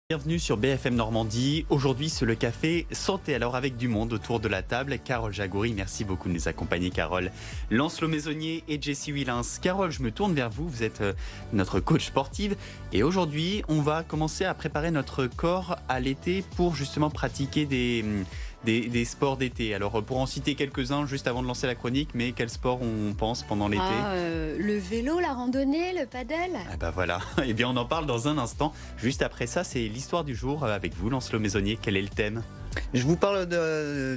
Bienvenue sur BFM Normandie. Aujourd'hui, c'est le café santé. Alors, avec du monde autour de la table, Carole Jagouri, merci beaucoup de nous accompagner, Carole. Lancelot Maisonnier et Jessie Willens. Carole, je me tourne vers vous. Vous êtes notre coach sportive. Et aujourd'hui, on va commencer à préparer notre corps à l'été pour justement pratiquer des sports d'été. Alors, pour en citer quelques-uns, juste avant de lancer la chronique, mais quel sport on pense pendant l'été ? Le vélo, la randonnée, le paddle. Ah bah voilà, eh bien on en parle dans un instant. Juste après ça, c'est l'histoire du jour avec vous, Lancelot Maisonnier. Quel est le thème ? Je vous parle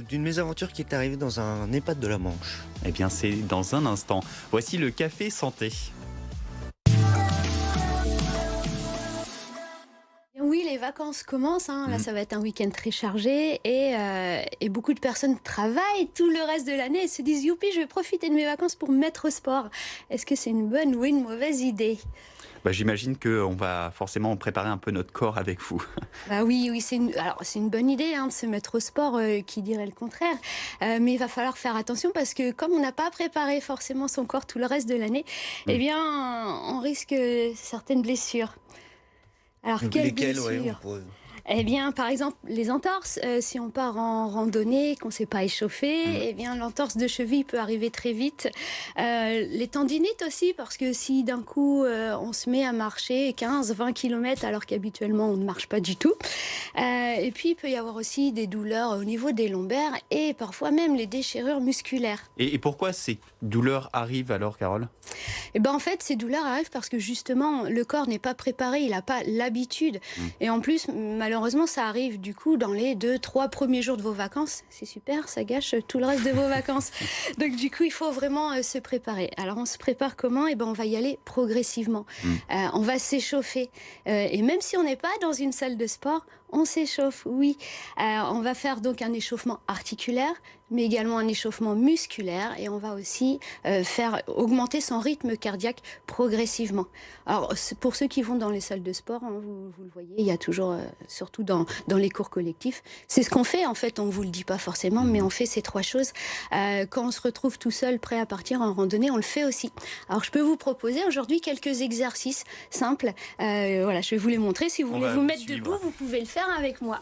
d'une mésaventure qui est arrivée dans un EHPAD de la Manche. Eh bien c'est dans un instant. Voici le café santé. Oui, les vacances commencent. Là, ça va être un week-end très chargé et beaucoup de personnes travaillent tout le reste de l'année et se disent « Youpi, je vais profiter de mes vacances pour me mettre au sport ». Est-ce que c'est une bonne ou une mauvaise idée ? J'imagine qu'on va forcément préparer un peu notre corps avec vous. Oui, c'est une bonne idée de se mettre au sport, qui dirait le contraire. Mais il va falloir faire attention parce que comme on n'a pas préparé forcément son corps tout le reste de l'année, eh bien, on risque certaines blessures. Alors, quelles blessures ? Eh bien, par exemple, les entorses, si on part en randonnée, qu'on ne s'est pas échauffé, eh bien, l'entorse de cheville peut arriver très vite. Les tendinites aussi, parce que si d'un coup, on se met à marcher 15-20 km alors qu'habituellement, on ne marche pas du tout. Et puis, il peut y avoir aussi des douleurs au niveau des lombaires et parfois même les déchirures musculaires. Et pourquoi ces douleurs arrivent alors, Carole ? Eh ben, en fait, ces douleurs arrivent parce que justement, le corps n'est pas préparé, il n'a pas l'habitude. Et en plus, malheureusement, ça arrive du coup dans les 2-3 premiers jours de vos vacances. C'est super, ça gâche tout le reste de vos vacances. Donc du coup, il faut vraiment se préparer. Alors on se prépare comment ? Eh ben, on va y aller progressivement. On va s'échauffer. Et même si on n'est pas dans une salle de sport, on s'échauffe, oui. On va faire donc un échauffement articulaire, mais également un échauffement musculaire. Et on va aussi faire augmenter son rythme cardiaque progressivement. Alors, pour ceux qui vont dans les salles de sport, vous le voyez, il y a toujours, surtout dans les cours collectifs, c'est ce qu'on fait en fait, on ne vous le dit pas forcément, mais on fait ces trois choses. Quand on se retrouve tout seul, prêt à partir en randonnée, on le fait aussi. Alors, je peux vous proposer aujourd'hui quelques exercices simples. Voilà, je vais vous les montrer. Si vous voulez vous mettre debout, vous pouvez le faire avec moi.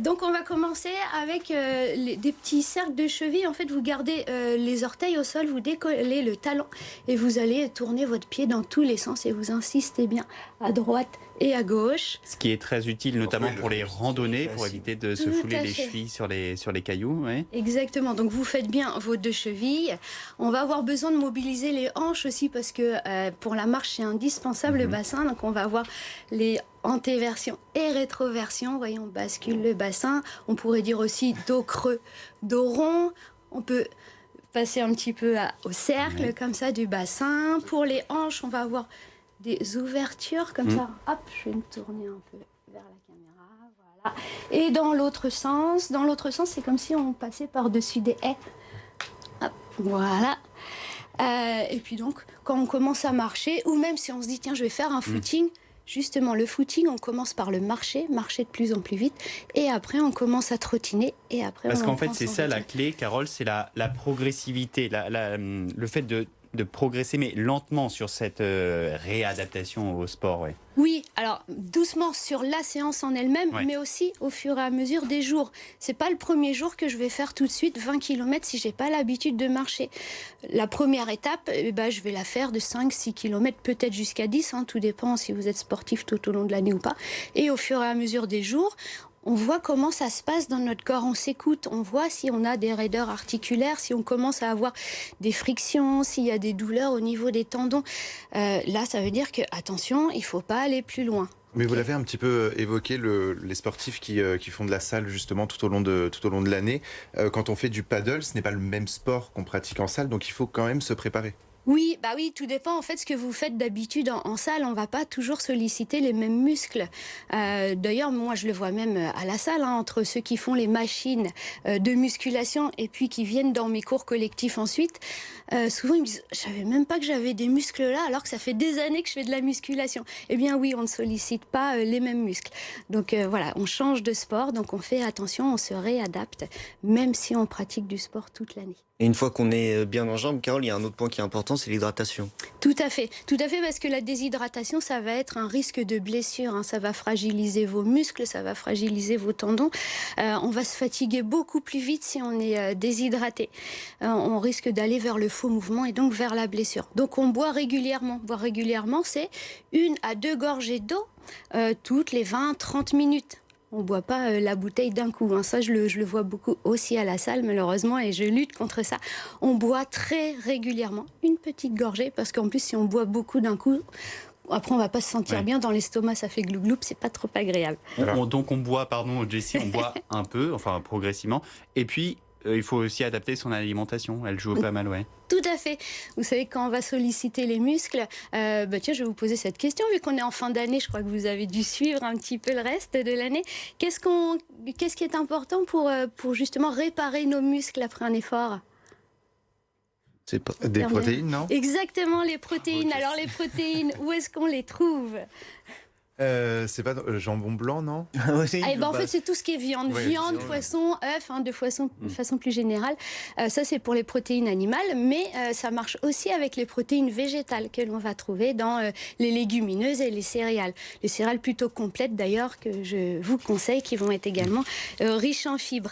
Donc on va commencer avec des petits cercles de cheville. En fait, vous gardez les orteils au sol, vous décollez le talon et vous allez tourner votre pied dans tous les sens et vous insistez bien à droite et à gauche. Ce qui est très utile notamment pour les randonnées, pour éviter de se fouler les chevilles sur les cailloux. Ouais. Exactement, donc vous faites bien vos deux chevilles. On va avoir besoin de mobiliser les hanches aussi parce que pour la marche, c'est indispensable le bassin. Donc on va avoir les antéversion et rétroversion. Voyez, on bascule le bassin. On pourrait dire aussi dos creux, dos rond. On peut passer un petit peu au cercle comme ça du bassin. Pour les hanches, on va avoir des ouvertures comme ça. Hop, je vais me tourner un peu vers la caméra. Voilà. Et dans l'autre sens, c'est comme si on passait par-dessus des haies. Hop, voilà. Et puis donc, quand on commence à marcher, ou même si on se dit, tiens, je vais faire un footing, justement, le footing, on commence par le marcher de plus en plus vite, et après on commence à trottiner, et après Parce on qu'en fait, c'est ça la clé, Carole, c'est la progressivité, le fait de progresser, mais lentement sur cette réadaptation au sport. Ouais. Oui, alors doucement sur la séance en elle-même, mais aussi au fur et à mesure des jours. C'est pas le premier jour que je vais faire tout de suite 20 km si j'ai pas l'habitude de marcher. La première étape, je vais la faire de 5-6 km, peut-être jusqu'à 10, tout dépend si vous êtes sportif tout au long de l'année ou pas. Et au fur et à mesure des jours, on voit comment ça se passe dans notre corps, on s'écoute, on voit si on a des raideurs articulaires, si on commence à avoir des frictions, s'il y a des douleurs au niveau des tendons. Là, ça veut dire que, attention, il ne faut pas aller plus loin. Mais vous l'avez un petit peu évoqué, les sportifs qui font de la salle justement tout au long de l'année. Quand on fait du paddle, ce n'est pas le même sport qu'on pratique en salle, donc il faut quand même se préparer. Oui, tout dépend en fait ce que vous faites d'habitude en salle. On va pas toujours solliciter les mêmes muscles. D'ailleurs, moi je le vois même à la salle, entre ceux qui font les machines de musculation et puis qui viennent dans mes cours collectifs ensuite. Souvent ils me disent, je savais même pas que j'avais des muscles là alors que ça fait des années que je fais de la musculation. Eh bien oui, on ne sollicite pas les mêmes muscles. Donc voilà, on change de sport, donc on fait attention, on se réadapte, même si on pratique du sport toute l'année. Et une fois qu'on est bien en jambes, Carole, il y a un autre point qui est important, c'est l'hydratation. Tout à fait, parce que la déshydratation, ça va être un risque de blessure, hein. Ça va fragiliser vos muscles, ça va fragiliser vos tendons. On va se fatiguer beaucoup plus vite si on est déshydraté. On risque d'aller vers le faux mouvement et donc vers la blessure. Donc on boit régulièrement. Boire régulièrement, c'est 1 à 2 gorgées d'eau toutes les 20-30 minutes. On ne boit pas la bouteille d'un coup, hein. Ça, je le vois beaucoup aussi à la salle, malheureusement, et je lutte contre ça. On boit très régulièrement, une petite gorgée, parce qu'en plus, si on boit beaucoup d'un coup, après, on ne va pas se sentir bien dans l'estomac, ça fait gloup-gloup, c'est pas trop agréable. Donc on boit, pardon Jessie, on boit un peu, enfin progressivement, et puis il faut aussi adapter son alimentation, elle joue pas mal, ouais. Tout à fait. Vous savez, quand on va solliciter les muscles, tiens, je vais vous poser cette question, vu qu'on est en fin d'année, je crois que vous avez dû suivre un petit peu le reste de l'année. Qu'est-ce qui est important pour justement réparer nos muscles après un effort ? C'est pas des protéines, non? Exactement, les protéines. Ok. Alors les protéines, où est-ce qu'on les trouve ? C'est pas jambon blanc, non? En fait, c'est tout ce qui est viande. Ouais, Viande, viande. poisson, œufs, de façon plus générale. Ça, c'est pour les protéines animales, mais ça marche aussi avec les protéines végétales que l'on va trouver dans les légumineuses et les céréales. Les céréales plutôt complètes, d'ailleurs, que je vous conseille, qui vont être également riches en fibres.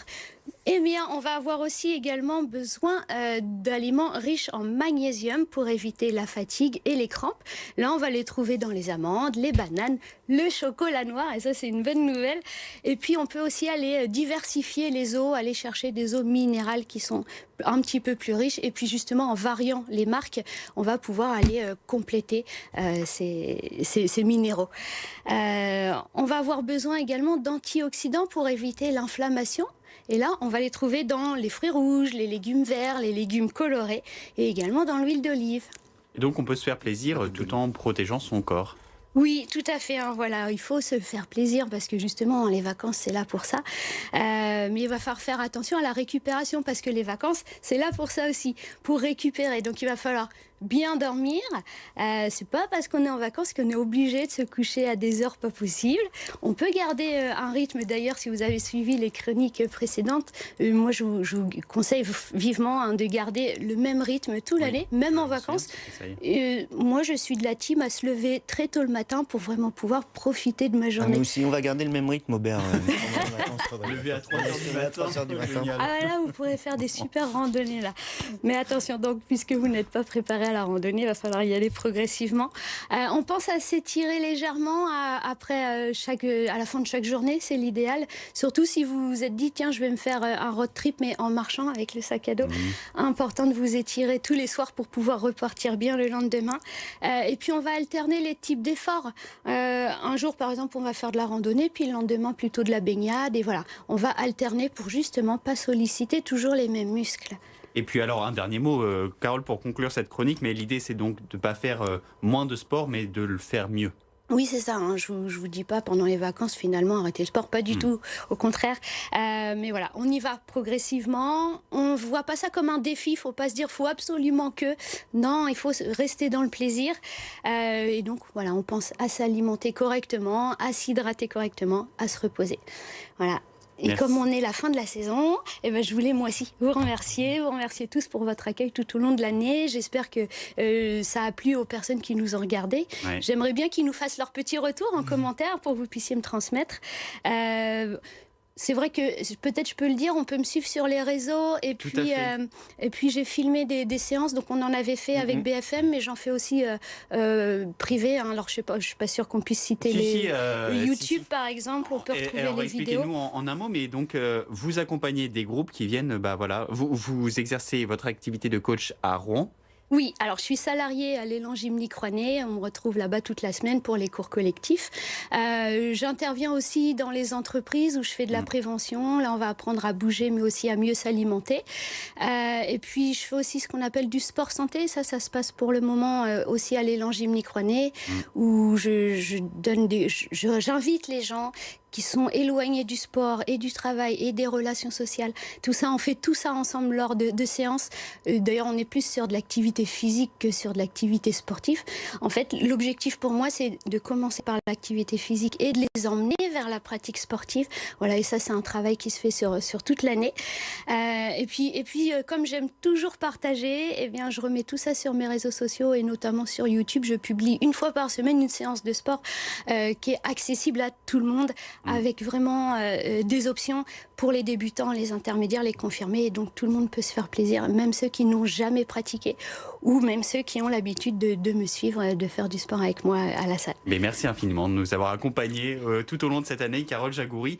Eh bien, on va avoir aussi également besoin d'aliments riches en magnésium pour éviter la fatigue et les crampes. Là, on va les trouver dans les amandes, les bananes, le chocolat noir, et ça, c'est une bonne nouvelle. Et puis, on peut aussi aller diversifier les eaux, aller chercher des eaux minérales qui sont un petit peu plus riches. Et puis, justement, en variant les marques, on va pouvoir aller compléter ces minéraux. On va avoir besoin également d'antioxydants pour éviter l'inflammation. Et là, on va les trouver dans les fruits rouges, les légumes verts, les légumes colorés et également dans l'huile d'olive. Et donc on peut se faire plaisir tout en protégeant son corps. Oui, tout à fait. Voilà, il faut se faire plaisir parce que justement, les vacances, c'est là pour ça. Mais il va falloir faire attention à la récupération parce que les vacances, c'est là pour ça aussi, pour récupérer. Donc il va falloir bien dormir. C'est pas parce qu'on est en vacances qu'on est obligé de se coucher à des heures pas possibles. On peut garder un rythme. D'ailleurs, si vous avez suivi les chroniques précédentes, moi je vous conseille vivement de garder le même rythme toute l'année, même en vacances. Moi, je suis de la team à se lever très tôt le matin pour vraiment pouvoir profiter de ma journée. Nous aussi, on va garder le même rythme, Aubert. Lever à 3h du matin. Ah là, vous pourrez faire des super randonnées là. Mais attention, donc, puisque vous n'êtes pas préparé à la randonnée, il va falloir y aller progressivement. On pense à s'étirer légèrement à la fin de chaque journée, c'est l'idéal. Surtout si vous vous êtes dit, tiens, je vais me faire un road trip, mais en marchant avec le sac à dos. Important de vous étirer tous les soirs pour pouvoir repartir bien le lendemain. Et puis, on va alterner les types d'efforts. Un jour, par exemple, on va faire de la randonnée, puis le lendemain, plutôt de la baignade. Et voilà, on va alterner pour justement pas solliciter toujours les mêmes muscles. Et puis alors, un dernier mot, Carole, pour conclure cette chronique, mais l'idée, c'est donc de ne pas faire moins de sport, mais de le faire mieux. Oui, c'est ça. Je vous dis pas pendant les vacances, finalement, arrêter le sport. Pas du tout. Au contraire. Mais voilà, on y va progressivement. On voit pas ça comme un défi. Il faut pas se dire, faut absolument que. Non, il faut rester dans le plaisir. Et donc, voilà, on pense à s'alimenter correctement, à s'hydrater correctement, à se reposer. Voilà. Et Merci. comme on est la fin de la saison, je voulais moi aussi vous remercier tous pour votre accueil tout au long de l'année. J'espère que ça a plu aux personnes qui nous ont regardés. Ouais. J'aimerais bien qu'ils nous fassent leur petit retour en commentaire pour que vous puissiez me transmettre. C'est vrai que, peut-être je peux le dire, on peut me suivre sur les réseaux et puis j'ai filmé des séances, donc on en avait fait avec BFM, mais j'en fais aussi privé. Alors je suis pas sûre qu'on puisse citer YouTube par exemple, on peut retrouver alors, les vidéos. expliquez-nous en un mot, mais donc vous accompagnez des groupes qui viennent, vous exercez votre activité de coach à Rouen. Oui, alors je suis salariée à l'élan Gymnique Rouennais. On me retrouve là-bas toute la semaine pour les cours collectifs. J'interviens aussi dans les entreprises où je fais de la prévention. Là, on va apprendre à bouger, mais aussi à mieux s'alimenter. Et puis, je fais aussi ce qu'on appelle du sport santé. Ça se passe pour le moment aussi à l'élan Gymnique Rouennais, où j'invite les gens qui sont éloignés du sport et du travail et des relations sociales. Tout ça, on fait tout ça ensemble lors de séances. D'ailleurs, on est plus sur de l'activité physique que sur de l'activité sportive. En fait, l'objectif pour moi, c'est de commencer par l'activité physique et de les emmener vers la pratique sportive. Voilà, et ça, c'est un travail qui se fait sur toute l'année. Et puis, comme j'aime toujours partager, eh bien, je remets tout ça sur mes réseaux sociaux et notamment sur YouTube. Je publie une fois par semaine une séance de sport qui est accessible à tout le monde, avec vraiment des options pour les débutants, les intermédiaires, les confirmés. Et donc, tout le monde peut se faire plaisir, même ceux qui n'ont jamais pratiqué ou même ceux qui ont l'habitude de me suivre, de faire du sport avec moi à la salle. Mais merci infiniment de nous avoir accompagnés tout au long de cette année, Carole Jagoury.